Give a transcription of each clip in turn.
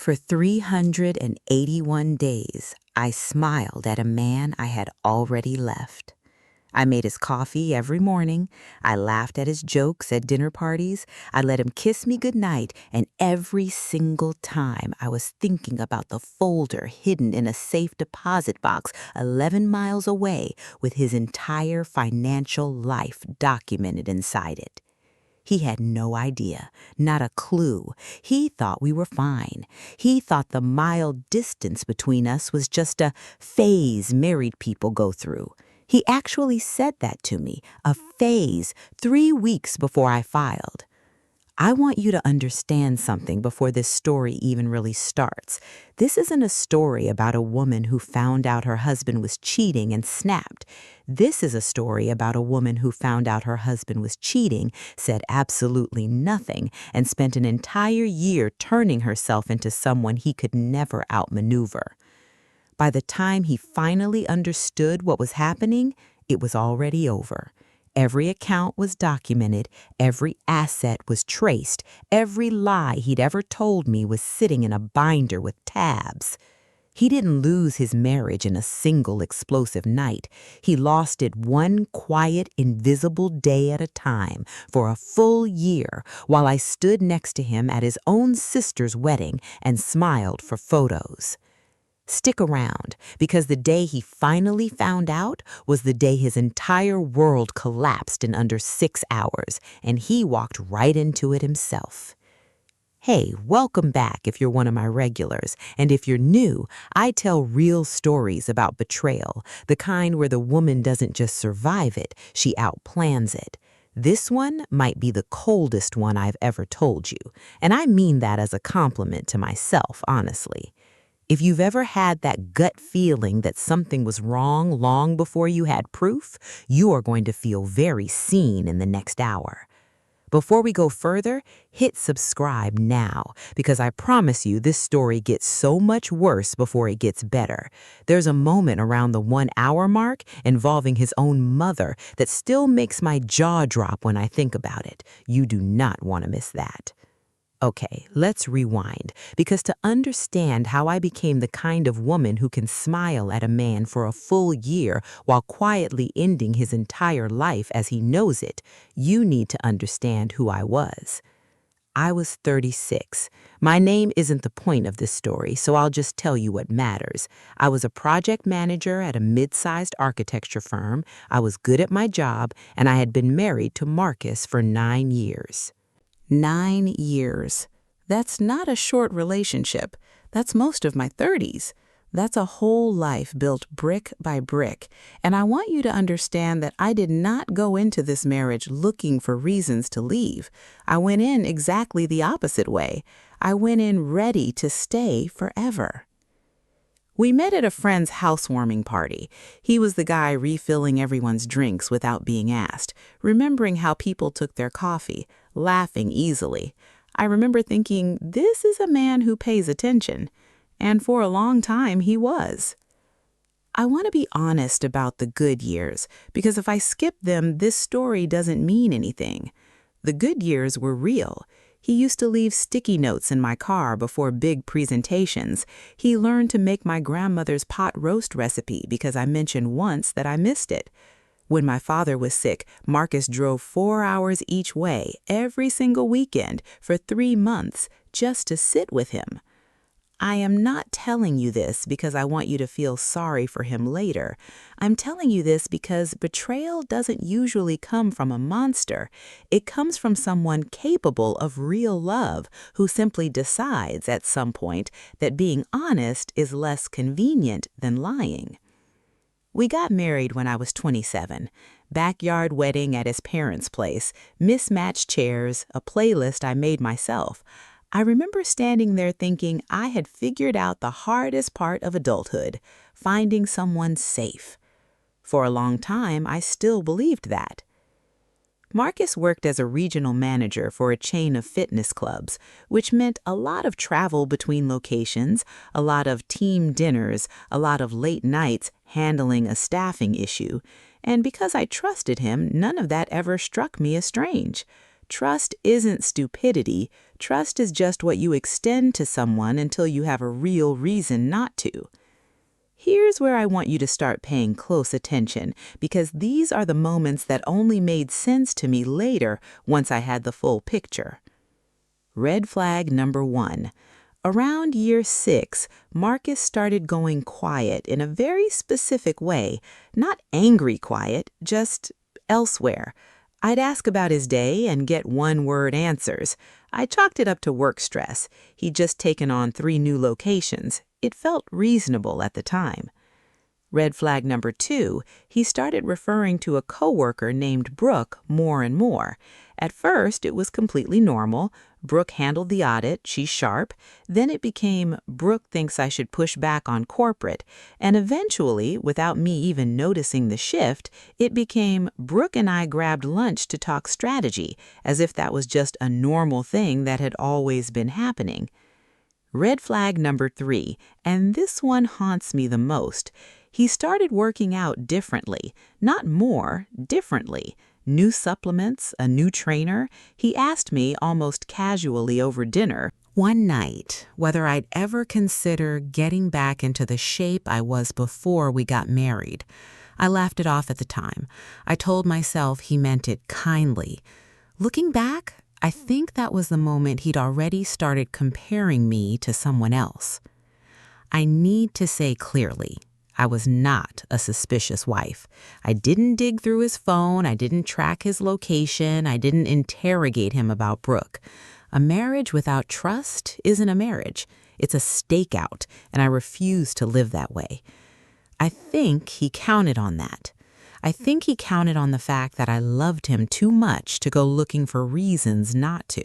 For 381 days, I smiled at a man I had already left. I made his coffee every morning. I laughed at his jokes at dinner parties. I let him kiss me goodnight, and every single time I was thinking about the folder hidden in a safe deposit box 11 miles away with his entire financial life documented inside it. He had no idea, not a clue. He thought we were fine. He thought the mile distance between us was just a phase married people go through. He actually said that to me, a phase, 3 weeks before I filed. I want you to understand something before this story even really starts. This isn't a story about a woman who found out her husband was cheating and snapped. This is a story about a woman who found out her husband was cheating, said absolutely nothing, and spent an entire year turning herself into someone he could never outmaneuver. By the time he finally understood what was happening, it was already over. Every account was documented, every asset was traced, every lie he'd ever told me was sitting in a binder with tabs. He didn't lose his marriage in a single explosive night. He lost it one quiet, invisible day at a time for a full year while I stood next to him at his own sister's wedding and smiled for photos. Stick around, because the day he finally found out was the day his entire world collapsed in under 6 hours, and he walked right into it himself. Hey, welcome back if you're one of my regulars, and if you're new, I tell real stories about betrayal, the kind where the woman doesn't just survive it, she outplans it. This one might be the coldest one I've ever told you, and I mean that as a compliment to myself, honestly. If you've ever had that gut feeling that something was wrong long before you had proof, you are going to feel very seen in the next hour. Before we go further, hit subscribe now, because I promise you this story gets so much worse before it gets better. There's a moment around the 1 hour mark involving his own mother that still makes my jaw drop when I think about it. You do not want to miss that. Okay, let's rewind, because to understand how I became the kind of woman who can smile at a man for a full year while quietly ending his entire life as he knows it, you need to understand who I was. I was 36. My name isn't the point of this story, so I'll just tell you what matters. I was a project manager at a mid-sized architecture firm, I was good at my job, and I had been married to Marcus for 9 years. 9 years. That's not a short relationship. That's most of my 30s. That's a whole life built brick by brick. And I want you to understand that I did not go into this marriage looking for reasons to leave. I went in exactly the opposite way. I went in ready to stay forever. We met at a friend's housewarming party. He was the guy refilling everyone's drinks without being asked, remembering how people took their coffee, laughing easily. I remember thinking, this is a man who pays attention. And for a long time, he was. I want to be honest about the good years, because if I skip them, this story doesn't mean anything. The good years were real. He used to leave sticky notes in my car before big presentations. He learned to make my grandmother's pot roast recipe because I mentioned once that I missed it. When my father was sick, Marcus drove 4 hours each way every single weekend for 3 months just to sit with him. I am not telling you this because I want you to feel sorry for him later. I'm telling you this because betrayal doesn't usually come from a monster. It comes from someone capable of real love who simply decides at some point that being honest is less convenient than lying. We got married when I was 27. Backyard wedding at his parents' place, mismatched chairs, a playlist I made myself. I remember standing there thinking I had figured out the hardest part of adulthood, finding someone safe. For a long time, I still believed that. Marcus worked as a regional manager for a chain of fitness clubs, which meant a lot of travel between locations, a lot of team dinners, a lot of late nights handling a staffing issue. And because I trusted him, none of that ever struck me as strange. Trust isn't stupidity. Trust is just what you extend to someone until you have a real reason not to. Here's where I want you to start paying close attention, because these are the moments that only made sense to me later once I had the full picture. Red flag number 1. Around year 6, Marcus started going quiet in a very specific way. Not angry quiet, just elsewhere. I'd ask about his day and get one-word answers. I chalked it up to work stress. He'd just taken on 3 new locations. It felt reasonable at the time. Red flag number 2, he started referring to a coworker named Brooke more and more. At first, it was completely normal. Brooke handled the audit, she's sharp. Then it became, Brooke thinks I should push back on corporate. And eventually, without me even noticing the shift, it became, Brooke and I grabbed lunch to talk strategy, as if that was just a normal thing that had always been happening. Red flag number 3, and this one haunts me the most. He started working out differently, not more, differently. New supplements, a new trainer. He asked me almost casually over dinner one night whether I'd ever consider getting back into the shape I was before we got married. I laughed it off at the time. I told myself he meant it kindly. Looking back, I think that was the moment he'd already started comparing me to someone else. I need to say clearly, I was not a suspicious wife. I didn't dig through his phone. I didn't track his location. I didn't interrogate him about Brooke. A marriage without trust isn't a marriage. It's a stakeout, and I refuse to live that way. I think he counted on that. I think he counted on the fact that I loved him too much to go looking for reasons not to.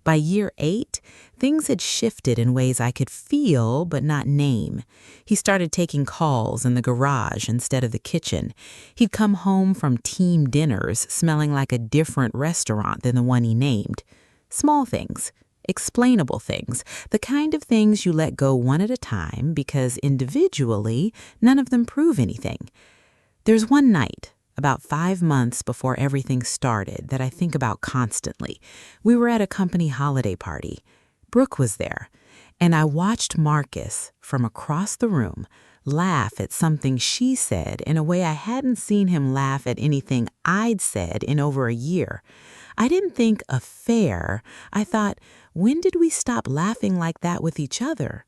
By year 8, things had shifted in ways I could feel but not name. He started taking calls in the garage instead of the kitchen. He'd come home from team dinners smelling like a different restaurant than the one he named. Small things, explainable things, the kind of things you let go one at a time because individually, none of them prove anything. There's one night, about 5 months before everything started, that I think about constantly. We were at a company holiday party. Brooke was there, and I watched Marcus, from across the room, laugh at something she said in a way I hadn't seen him laugh at anything I'd said in over a year. I didn't think affair. I thought, when did we stop laughing like that with each other?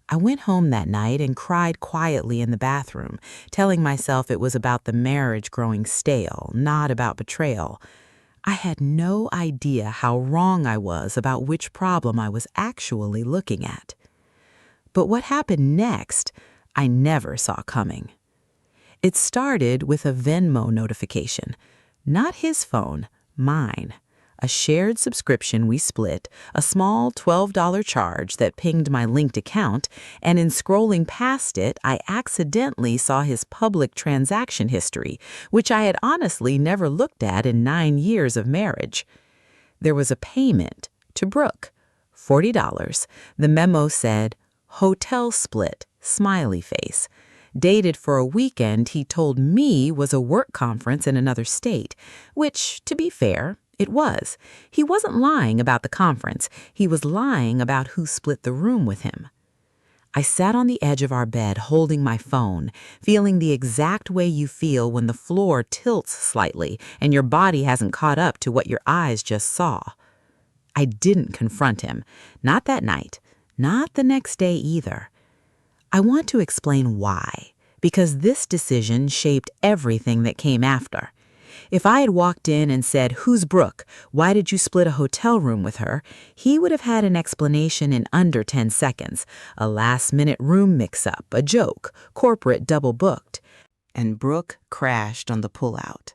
I went home that night and cried quietly in the bathroom, telling myself it was about the marriage growing stale, not about betrayal. I had no idea how wrong I was about which problem I was actually looking at. But what happened next, I never saw coming. It started with a Venmo notification. Not his phone, mine. A shared subscription we split, a small $12 charge that pinged my linked account, and in scrolling past it, I accidentally saw his public transaction history, which I had honestly never looked at in 9 years of marriage. There was a payment to Brooke, $40. The memo said, "Hotel split, smiley face." Dated for a weekend he told me was a work conference in another state, which, to be fair, it was. He wasn't lying about the conference. He was lying about who split the room with him. I sat on the edge of our bed holding my phone, feeling the exact way you feel when the floor tilts slightly and your body hasn't caught up to what your eyes just saw. I didn't confront him. Not that night. Not the next day either. I want to explain why, because this decision shaped everything that came after. If I had walked in and said, "Who's Brooke? Why did you split a hotel room with her?" he would have had an explanation in under 10 seconds. A last-minute room mix-up, a joke, corporate double-booked. And Brooke crashed on the pullout.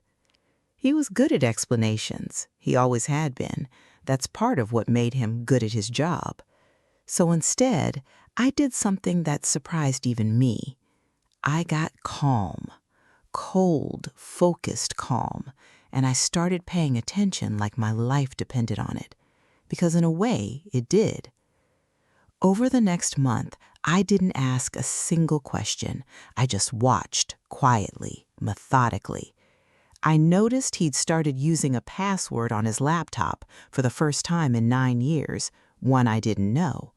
He was good at explanations. He always had been. That's part of what made him good at his job. So instead, I did something that surprised even me. I got calm. Cold, focused calm, and I started paying attention like my life depended on it, because in a way, it did. Over the next month, I didn't ask a single question. I just watched, quietly, methodically. I noticed he'd started using a password on his laptop for the first time in 9 years, one I didn't know.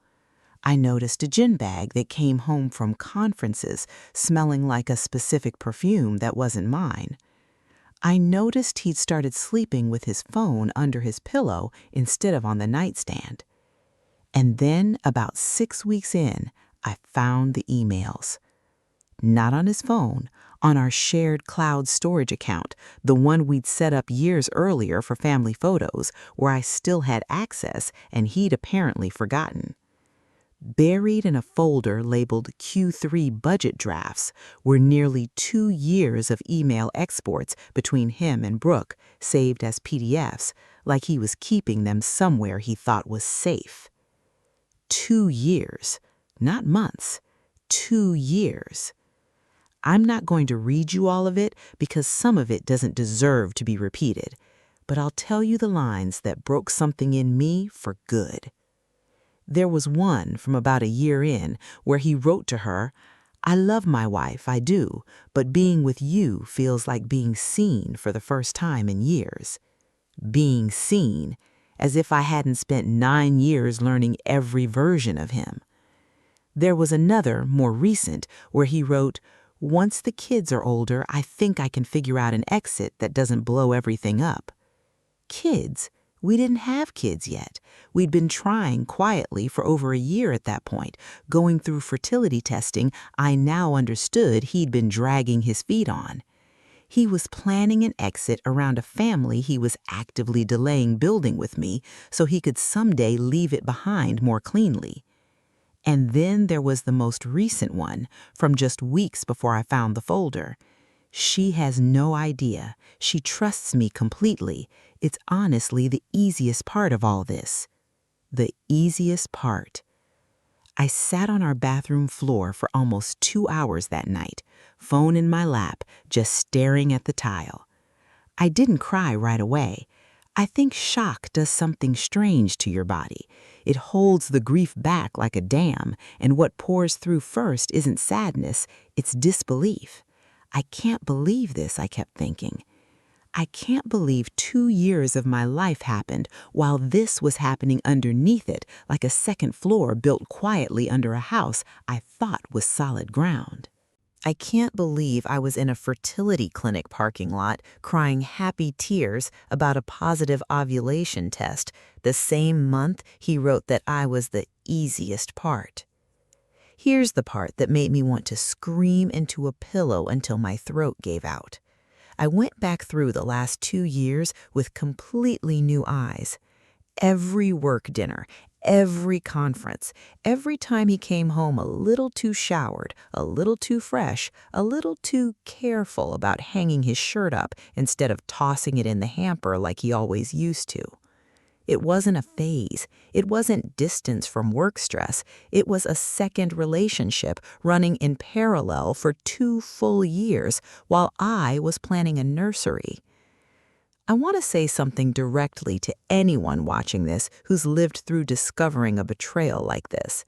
I noticed a gin bag that came home from conferences smelling like a specific perfume that wasn't mine. I noticed he'd started sleeping with his phone under his pillow instead of on the nightstand. And then, about 6 weeks in, I found the emails. Not on his phone, on our shared cloud storage account, the one we'd set up years earlier for family photos, where I still had access and he'd apparently forgotten. Buried in a folder labeled Q3 budget drafts were nearly 2 years of email exports between him and Brooke, saved as PDFs, like he was keeping them somewhere he thought was safe. 2 years, not months, 2 years. I'm not going to read you all of it because some of it doesn't deserve to be repeated, but I'll tell you the lines that broke something in me for good. There was one from about a year in where he wrote to her, "I love my wife, I do, but being with you feels like being seen for the first time in years." Being seen, as if I hadn't spent 9 years learning every version of him. There was another, more recent, where he wrote, "Once the kids are older, I think I can figure out an exit that doesn't blow everything up." Kids? We didn't have kids yet. We'd been trying quietly for over a year at that point, going through fertility testing I now understood he'd been dragging his feet on. He was planning an exit around a family he was actively delaying building with me so he could someday leave it behind more cleanly. And then there was the most recent one, from just weeks before I found the folder. She has no idea. She trusts me completely. It's honestly the easiest part of all this. The easiest part. I sat on our bathroom floor for almost 2 hours that night, phone in my lap, just staring at the tile. I didn't cry right away. I think shock does something strange to your body. It holds the grief back like a dam, and what pours through first isn't sadness, it's disbelief. I can't believe this, I kept thinking. I can't believe 2 years of my life happened while this was happening underneath it, like a second floor built quietly under a house I thought was solid ground. I can't believe I was in a fertility clinic parking lot crying happy tears about a positive ovulation test the same month he wrote that I was the easiest part. Here's the part that made me want to scream into a pillow until my throat gave out. I went back through the last 2 years with completely new eyes. Every work dinner, every conference, every time he came home a little too showered, a little too fresh, a little too careful about hanging his shirt up instead of tossing it in the hamper like he always used to. It wasn't a phase. It wasn't distance from work stress. It was a second relationship running in parallel for 2 full years while I was planning a nursery. I want to say something directly to anyone watching this who's lived through discovering a betrayal like this.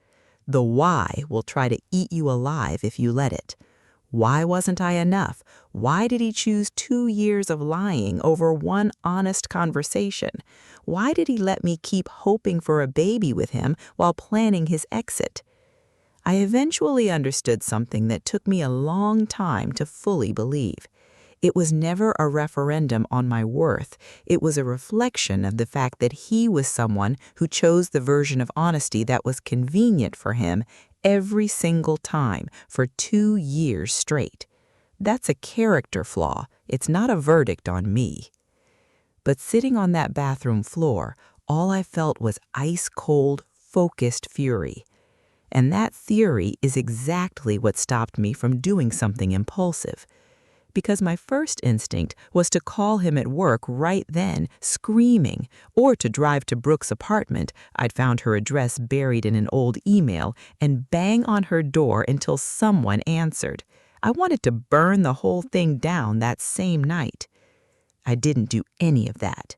The why will try to eat you alive if you let it. Why wasn't I enough? Why did he choose 2 years of lying over one honest conversation? Why did he let me keep hoping for a baby with him while planning his exit? I eventually understood something that took me a long time to fully believe. It was never a referendum on my worth. It was a reflection of the fact that he was someone who chose the version of honesty that was convenient for him every single time for 2 years straight. That's a character flaw. It's not a verdict on me. But sitting on that bathroom floor, all I felt was ice-cold, focused fury. And that fury is exactly what stopped me from doing something impulsive. Because my first instinct was to call him at work right then, screaming, or to drive to Brooke's apartment, I'd found her address buried in an old email, and bang on her door until someone answered. I wanted to burn the whole thing down that same night. I didn't do any of that.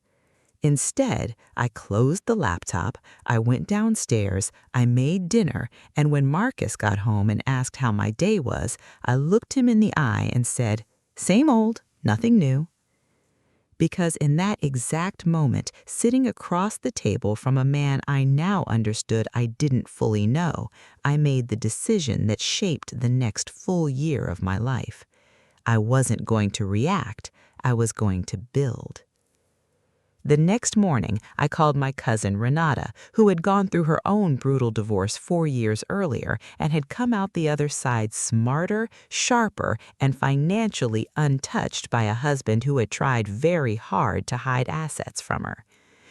Instead, I closed the laptop, I went downstairs, I made dinner, and when Marcus got home and asked how my day was, I looked him in the eye and said, "Same old, nothing new." Because in that exact moment, sitting across the table from a man I now understood I didn't fully know, I made the decision that shaped the next full year of my life. I wasn't going to react, I was going to build. The next morning, I called my cousin Renata, who had gone through her own brutal divorce 4 years earlier and had come out the other side smarter, sharper, and financially untouched by a husband who had tried very hard to hide assets from her.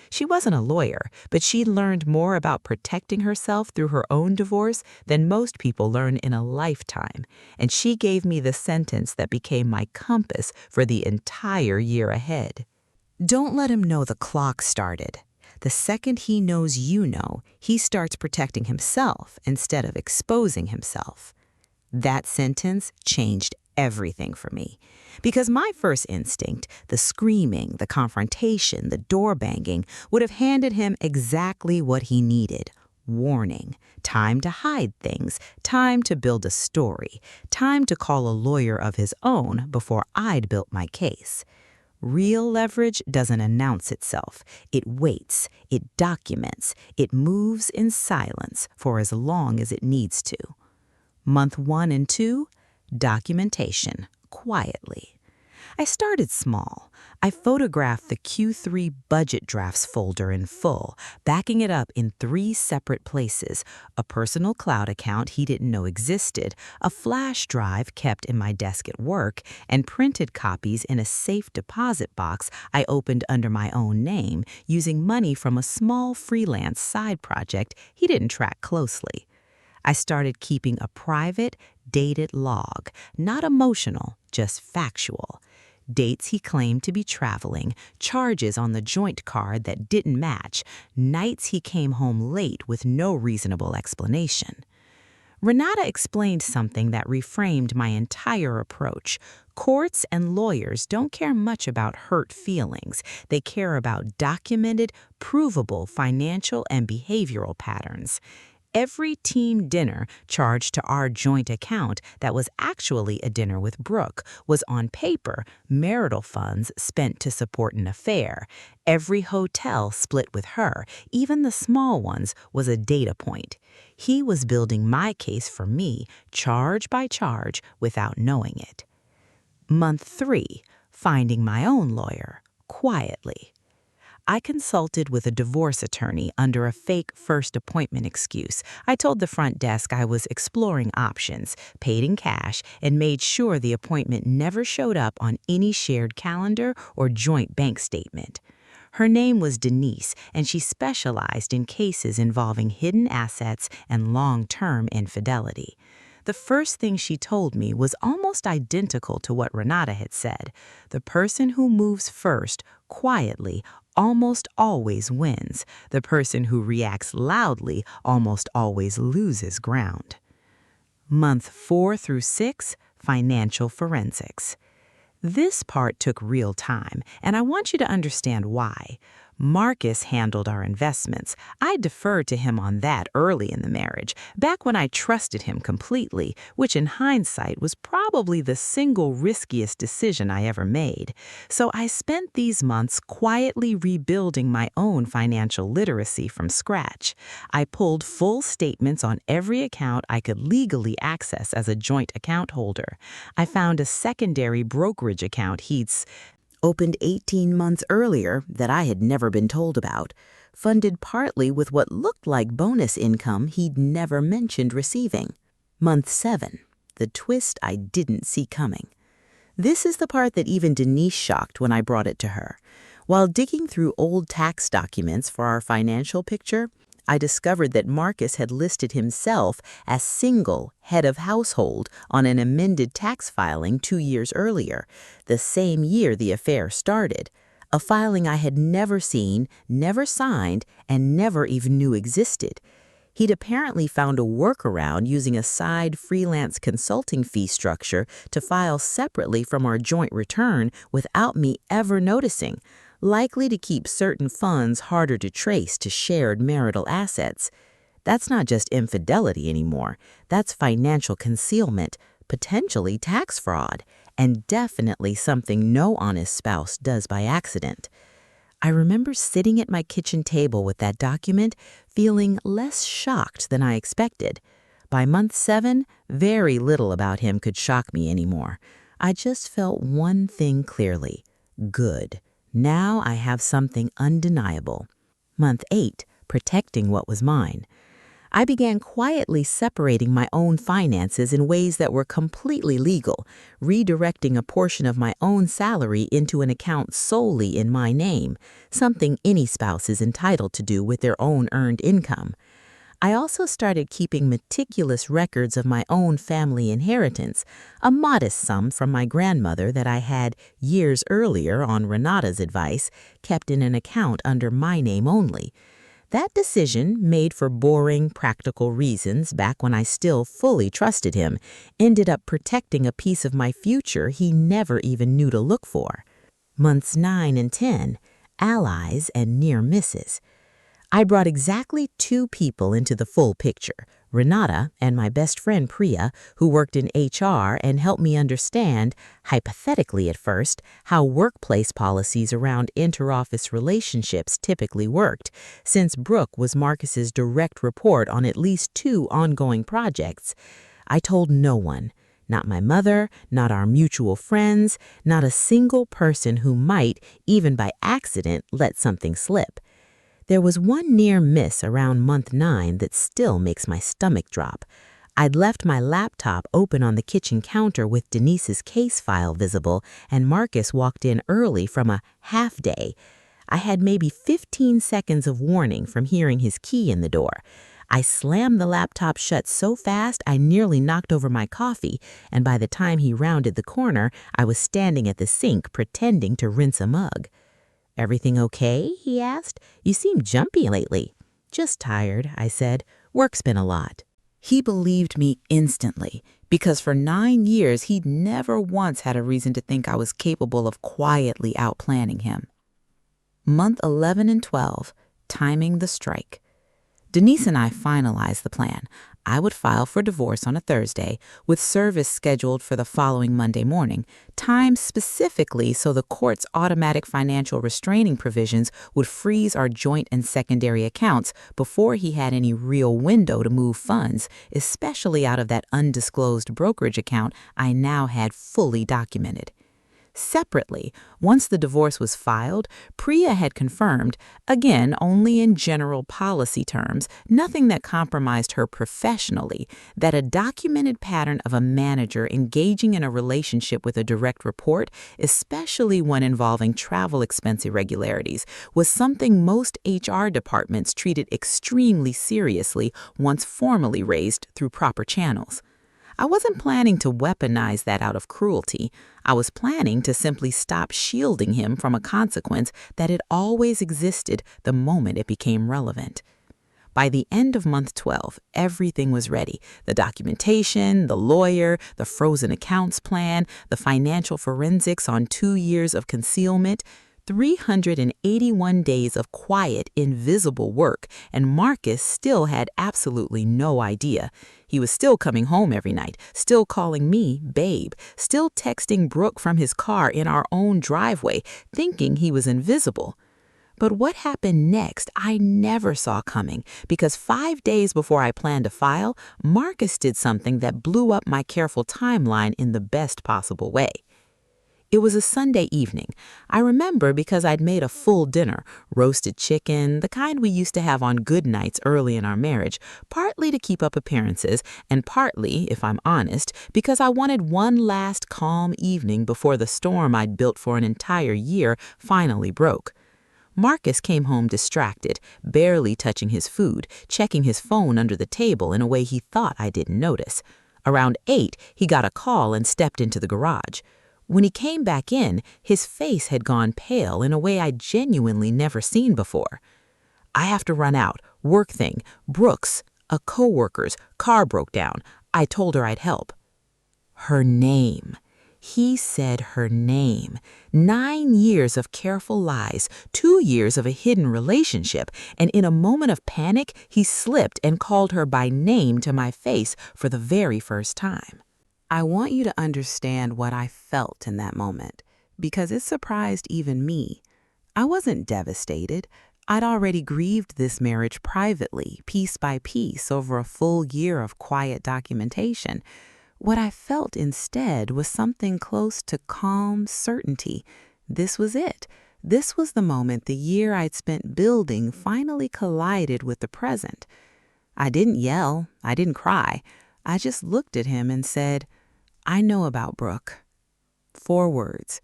She wasn't a lawyer, but she'd learned more about protecting herself through her own divorce than most people learn in a lifetime, and she gave me the sentence that became my compass for the entire year ahead. Don't let him know the clock started. The second he knows you know, he starts protecting himself instead of exposing himself. That sentence changed everything for me. Because my first instinct, the screaming, the confrontation, the door banging, would have handed him exactly what he needed. Warning, time to hide things, time to build a story, time to call a lawyer of his own before I'd built my case. Real leverage doesn't announce itself. It waits, it documents, it moves in silence for as long as it needs to. Month 1 and 2, documentation, quietly. I started small. I photographed the Q3 budget drafts folder in full, backing it up in 3 separate places: a personal cloud account he didn't know existed, a flash drive kept in my desk at work, and printed copies in a safe deposit box I opened under my own name, using money from a small freelance side project he didn't track closely. I started keeping a private, dated log, not emotional, just factual. Dates he claimed to be traveling, charges on the joint card that didn't match, nights he came home late with no reasonable explanation. Renata explained something that reframed my entire approach. Courts and lawyers don't care much about hurt feelings. They care about documented, provable financial and behavioral patterns. Every team dinner charged to our joint account that was actually a dinner with Brooke was on paper marital funds spent to support an affair. Every hotel split with her, even the small ones, was a data point. He was building my case for me, charge by charge, without knowing it. Month 3, finding my own lawyer, quietly. I consulted with a divorce attorney under a fake first appointment excuse. I told the front desk I was exploring options, paid in cash, and made sure the appointment never showed up on any shared calendar or joint bank statement. Her name was Denise, and she specialized in cases involving hidden assets and long-term infidelity. The first thing she told me was almost identical to what Renata had said. The person who moves first, quietly, almost always wins. The person who reacts loudly almost always loses ground. Month 4 through 6, financial forensics. This part took real time, and I want you to understand why. Marcus handled our investments. I deferred to him on that early in the marriage, back when I trusted him completely, which in hindsight was probably the single riskiest decision I ever made. So I spent these months quietly rebuilding my own financial literacy from scratch. I pulled full statements on every account I could legally access as a joint account holder. I found a secondary brokerage account he'd opened 18 months earlier that I had never been told about, funded partly with what looked like bonus income he'd never mentioned receiving. Month 7, the twist I didn't see coming. This is the part that even Denise shocked when I brought it to her. While digging through old tax documents for our financial picture, I discovered that Marcus had listed himself as single head of household on an amended tax filing 2 years earlier, the same year the affair started, a filing I had never seen, never signed, and never even knew existed. He'd apparently found a workaround using a side freelance consulting fee structure to file separately from our joint return without me ever noticing, likely to keep certain funds harder to trace to shared marital assets. That's not just infidelity anymore. That's financial concealment, potentially tax fraud. and definitely something no honest spouse does by accident. I remember sitting at my kitchen table with that document, feeling less shocked than I expected. By month 7, very little about him could shock me anymore. I just felt one thing clearly. Good. Now I have something undeniable. Month 8, protecting what was mine. I began quietly separating my own finances in ways that were completely legal, redirecting a portion of my own salary into an account solely in my name, something any spouse is entitled to do with their own earned income. I also started keeping meticulous records of my own family inheritance, a modest sum from my grandmother that I had, years earlier on Renata's advice, kept in an account under my name only. That decision, made for boring, practical reasons back when I still fully trusted him, ended up protecting a piece of my future he never even knew to look for. Months 9 and 10, allies and near misses. I brought exactly 2 people into the full picture, Renata and my best friend Priya, who worked in HR and helped me understand, hypothetically at first, how workplace policies around interoffice relationships typically worked, since Brooke was Marcus's direct report on at least 2 ongoing projects. I told no one. Not my mother, not our mutual friends, not a single person who might, even by accident, let something slip. There was one near miss around month 9 that still makes my stomach drop. I'd left my laptop open on the kitchen counter with Denise's case file visible, and Marcus walked in early from a half day. I had maybe 15 seconds of warning from hearing his key in the door. I slammed the laptop shut so fast I nearly knocked over my coffee, and by the time he rounded the corner, I was standing at the sink pretending to rinse a mug. "Everything okay?" he asked. "You seem jumpy lately." "Just tired," I said. "Work's been a lot." He believed me instantly, because for 9 years he'd never once had a reason to think I was capable of quietly outplanning him. Month 11 and 12, timing the strike. Denise and I finalized the plan. I would file for divorce on a Thursday, with service scheduled for the following Monday morning, timed specifically so the court's automatic financial restraining provisions would freeze our joint and secondary accounts before he had any real window to move funds, especially out of that undisclosed brokerage account I now had fully documented. Separately, once the divorce was filed, Priya had confirmed, again only in general policy terms, nothing that compromised her professionally, that a documented pattern of a manager engaging in a relationship with a direct report, especially one involving travel expense irregularities, was something most HR departments treated extremely seriously once formally raised through proper channels. I wasn't planning to weaponize that out of cruelty. I was planning to simply stop shielding him from a consequence that had always existed the moment it became relevant. By the end of month 12, everything was ready. The documentation, the lawyer, the frozen accounts plan, the financial forensics on 2 years of concealment, 381 days of quiet, invisible work, and Marcus still had absolutely no idea. He was still coming home every night, still calling me babe, still texting Brooke from his car in our own driveway, thinking he was invisible. But what happened next I never saw coming, because 5 days before I planned to file, Marcus did something that blew up my careful timeline in the best possible way. It was a Sunday evening. I remember because I'd made a full dinner, roasted chicken, the kind we used to have on good nights early in our marriage, partly to keep up appearances, and partly, if I'm honest, because I wanted one last calm evening before the storm I'd built for an entire year finally broke. Marcus came home distracted, barely touching his food, checking his phone under the table in a way he thought I didn't notice. Around 8, he got a call and stepped into the garage. When he came back in, his face had gone pale in a way I'd genuinely never seen before. "I have to run out. Work thing. Brooks, a coworker's, car broke down. I told her I'd help." Her name. He said her name. 9 years of careful lies, 2 years of a hidden relationship, and in a moment of panic, he slipped and called her by name to my face for the very first time. I want you to understand what I felt in that moment, because it surprised even me. I wasn't devastated. I'd already grieved this marriage privately, piece by piece, over a full year of quiet documentation. What I felt instead was something close to calm certainty. This was it. This was the moment the year I'd spent building finally collided with the present. I didn't yell. I didn't cry. I just looked at him and said, "I know about Brooke." 4 words.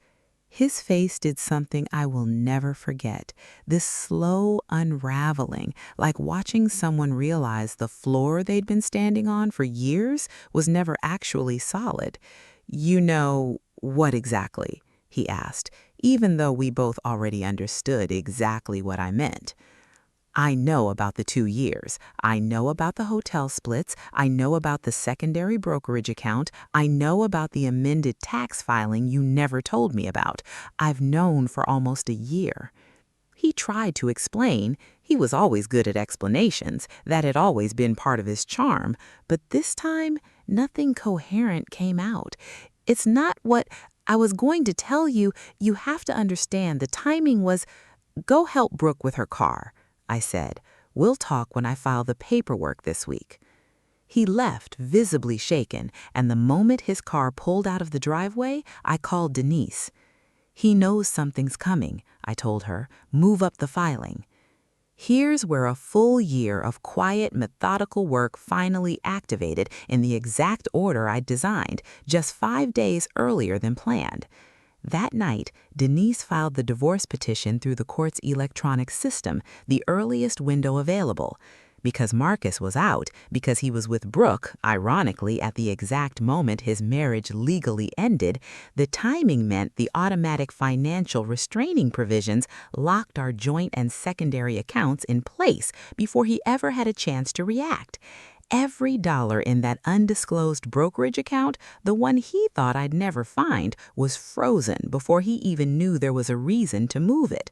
His face did something I will never forget. This slow unraveling, like watching someone realize the floor they'd been standing on for years was never actually solid. "You know what exactly?" he asked, even though we both already understood exactly what I meant. "I know about the 2 years. I know about the hotel splits. I know about the secondary brokerage account. I know about the amended tax filing you never told me about. I've known for almost a year." He tried to explain. He was always good at explanations. That had always been part of his charm. But this time, nothing coherent came out. "It's not what I was going to tell you. You have to understand the timing was—" "Go help Brooke with her car," I said. "We'll talk when I file the paperwork this week." He left, visibly shaken, and the moment his car pulled out of the driveway, I called Denise. "He knows something's coming," I told her. "Move up the filing." Here's where a full year of quiet, methodical work finally activated in the exact order I'd designed, just 5 days earlier than planned. That night, Denise filed the divorce petition through the court's electronic system, the earliest window available. Because Marcus was out, because he was with Brooke, ironically at the exact moment his marriage legally ended, the timing meant the automatic financial restraining provisions locked our joint and secondary accounts in place before he ever had a chance to react. Every dollar in that undisclosed brokerage account, the one he thought I'd never find, was frozen before he even knew there was a reason to move it.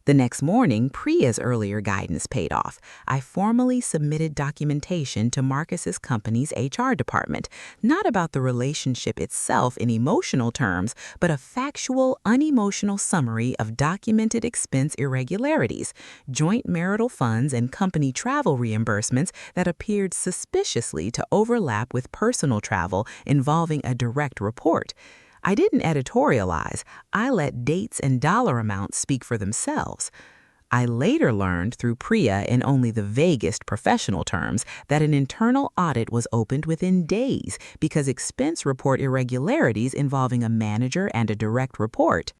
The next morning, Priya's earlier guidance paid off. I formally submitted documentation to Marcus's company's HR department, not about the relationship itself in emotional terms, but a factual, unemotional summary of documented expense irregularities, joint marital funds, and company travel reimbursements that appeared suspiciously to overlap with personal travel involving a direct report. I didn't editorialize. I let dates and dollar amounts speak for themselves. I later learned through Priya in only the vaguest professional terms that an internal audit was opened within days because expense report irregularities involving a manager and a direct report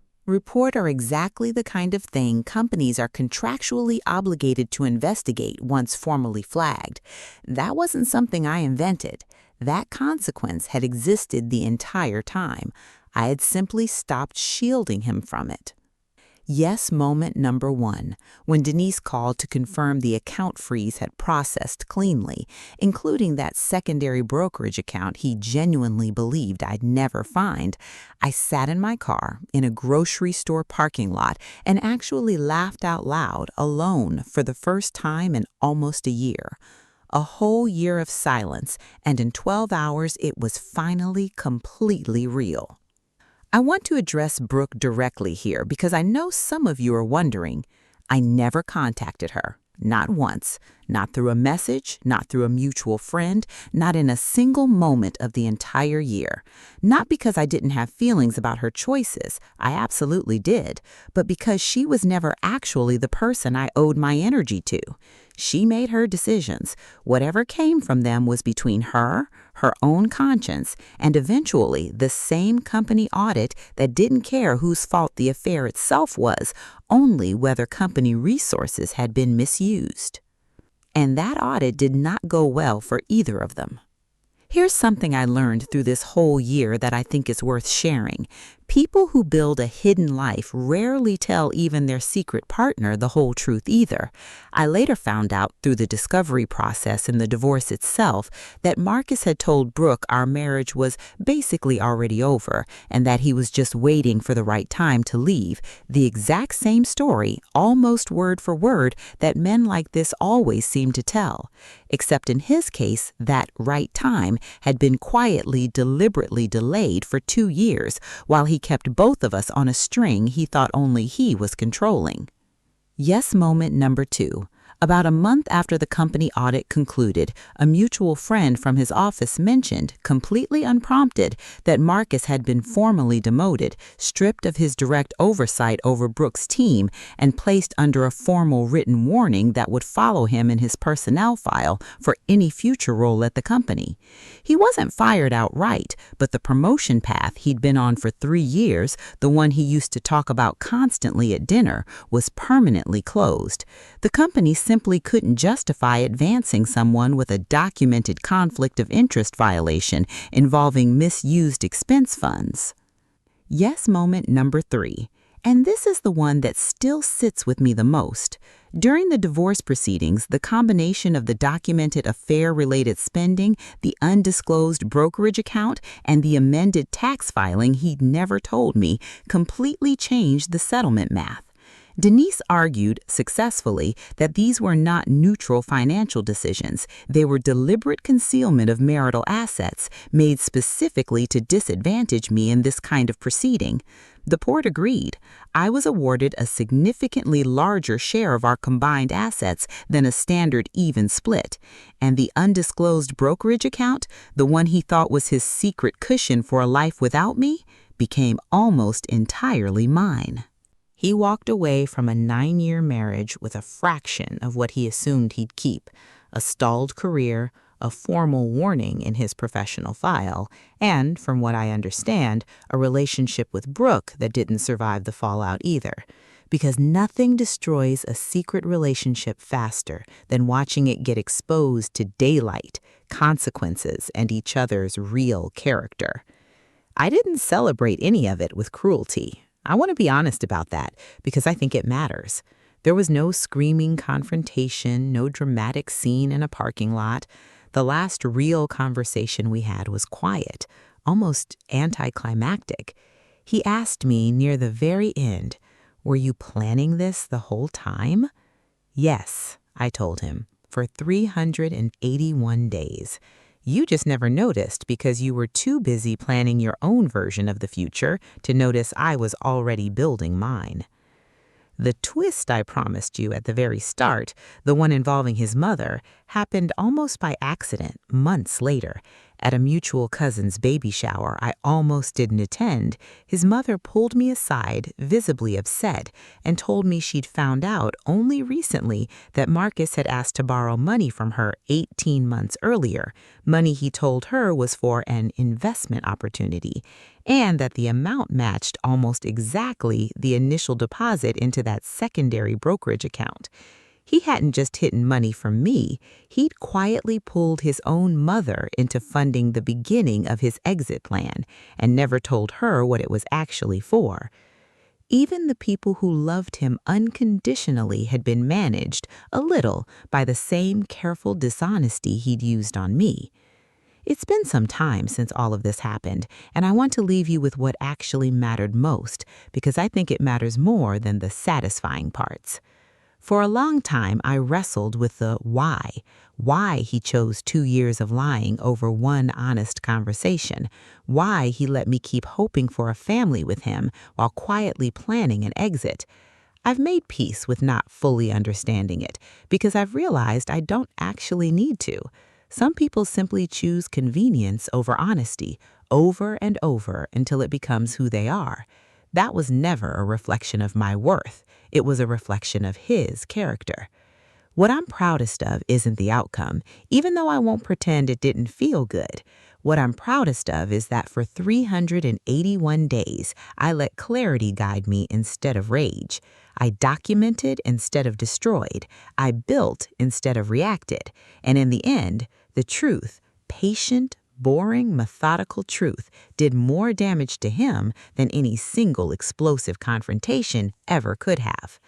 are exactly the kind of thing companies are contractually obligated to investigate once formally flagged. That wasn't something I invented. That consequence had existed the entire time. I had simply stopped shielding him from it. Yes moment number 1, when Denise called to confirm the account freeze had processed cleanly, including that secondary brokerage account he genuinely believed I'd never find. I sat in my car in a grocery store parking lot and actually laughed out loud, alone, for the first time in almost a year. A whole year of silence, and in 12 hours it was finally completely real. I want to address Brooke directly here because I know some of you are wondering. I never contacted her. Not once. Not through a message, not through a mutual friend, not in a single moment of the entire year. Not because I didn't have feelings about her choices. I absolutely did. But because she was never actually the person I owed my energy to. She made her decisions. Whatever came from them was between her, her own conscience, and eventually the same company audit that didn't care whose fault the affair itself was, only whether company resources had been misused. And that audit did not go well for either of them. Here's something I learned through this whole year that I think is worth sharing. People who build a hidden life rarely tell even their secret partner the whole truth either. I later found out through the discovery process in the divorce itself that Marcus had told Brooke our marriage was basically already over and that he was just waiting for the right time to leave. The exact same story, almost word for word, that men like this always seem to tell. Except in his case, that right time had been quietly, deliberately delayed for 2 years, while he kept both of us on a string he thought only he was controlling. Yes moment number 2. About a month after the company audit concluded, a mutual friend from his office mentioned, completely unprompted, that Marcus had been formally demoted, stripped of his direct oversight over Brooke's team, and placed under a formal written warning that would follow him in his personnel file for any future role at the company. He wasn't fired outright, but the promotion path he'd been on for 3 years, the one he used to talk about constantly at dinner, was permanently closed. The company simply couldn't justify advancing someone with a documented conflict of interest violation involving misused expense funds. Yes moment number 3. And this is the one that still sits with me the most. During the divorce proceedings, the combination of the documented affair-related spending, the undisclosed brokerage account, and the amended tax filing he'd never told me completely changed the settlement math. Denise argued successfully that these were not neutral financial decisions. They were deliberate concealment of marital assets made specifically to disadvantage me in this kind of proceeding. The court agreed. I was awarded a significantly larger share of our combined assets than a standard even split, and the undisclosed brokerage account, the one he thought was his secret cushion for a life without me, became almost entirely mine. He walked away from a 9-year marriage with a fraction of what he assumed he'd keep: a stalled career, a formal warning in his professional file, and, from what I understand, a relationship with Brooke that didn't survive the fallout either. Because nothing destroys a secret relationship faster than watching it get exposed to daylight, consequences, and each other's real character. I didn't celebrate any of it with cruelty. I want to be honest about that because I think it matters. There was no screaming confrontation, no dramatic scene in a parking lot. The last real conversation we had was quiet, almost anticlimactic. He asked me near the very end, "Were you planning this the whole time?" "Yes," I told him, "for 381 days. You just never noticed because you were too busy planning your own version of the future to notice I was already building mine." The twist I promised you at the very start, the one involving his mother, happened almost by accident months later. At a mutual cousin's baby shower I almost didn't attend, his mother pulled me aside, visibly upset, and told me she'd found out only recently that Marcus had asked to borrow money from her 18 months earlier, money he told her was for an investment opportunity, and that the amount matched almost exactly the initial deposit into that secondary brokerage account. He hadn't just hidden money from me, he'd quietly pulled his own mother into funding the beginning of his exit plan and never told her what it was actually for. Even the people who loved him unconditionally had been managed, a little, by the same careful dishonesty he'd used on me. It's been some time since all of this happened, and I want to leave you with what actually mattered most, because I think it matters more than the satisfying parts. For a long time, I wrestled with the why he chose 2 years of lying over one honest conversation, why he let me keep hoping for a family with him while quietly planning an exit. I've made peace with not fully understanding it because I've realized I don't actually need to. Some people simply choose convenience over honesty over and over until it becomes who they are. That was never a reflection of my worth. It was a reflection of his character. What I'm proudest of isn't the outcome, even though I won't pretend it didn't feel good. What I'm proudest of is that for 381 days, I let clarity guide me instead of rage. I documented instead of destroyed. I built instead of reacted. And in the end, the truth, patient, boring, methodical truth did more damage to him than any single explosive confrontation ever could have.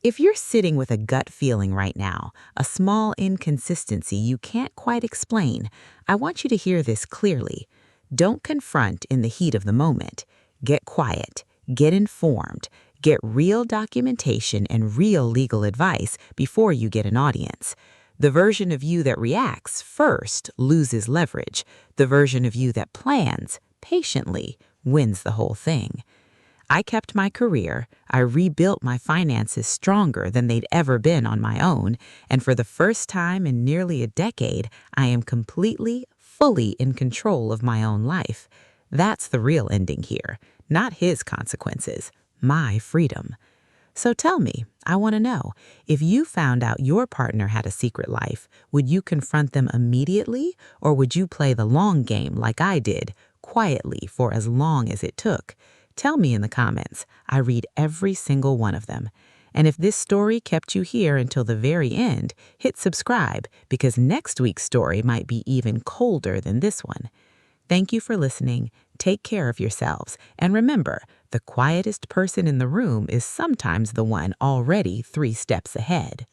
If you're sitting with a gut feeling right now, a small inconsistency you can't quite explain, I want you to hear this clearly. Don't confront in the heat of the moment. Get quiet, get informed, get real documentation and real legal advice before you get an audience. The version of you that reacts first loses leverage. The version of you that plans patiently wins the whole thing. I kept my career, I rebuilt my finances stronger than they'd ever been on my own, and for the first time in nearly a decade, I am completely, fully in control of my own life. That's the real ending here, not his consequences, my freedom. So tell me, I want to know, if you found out your partner had a secret life, would you confront them immediately, or would you play the long game like I did, quietly for as long as it took? Tell me in the comments. I read every single one of them. And if this story kept you here until the very end, hit subscribe because next week's story might be even colder than this one. Thank you for listening. Take care of yourselves. And remember, the quietest person in the room is sometimes the one already 3 steps ahead.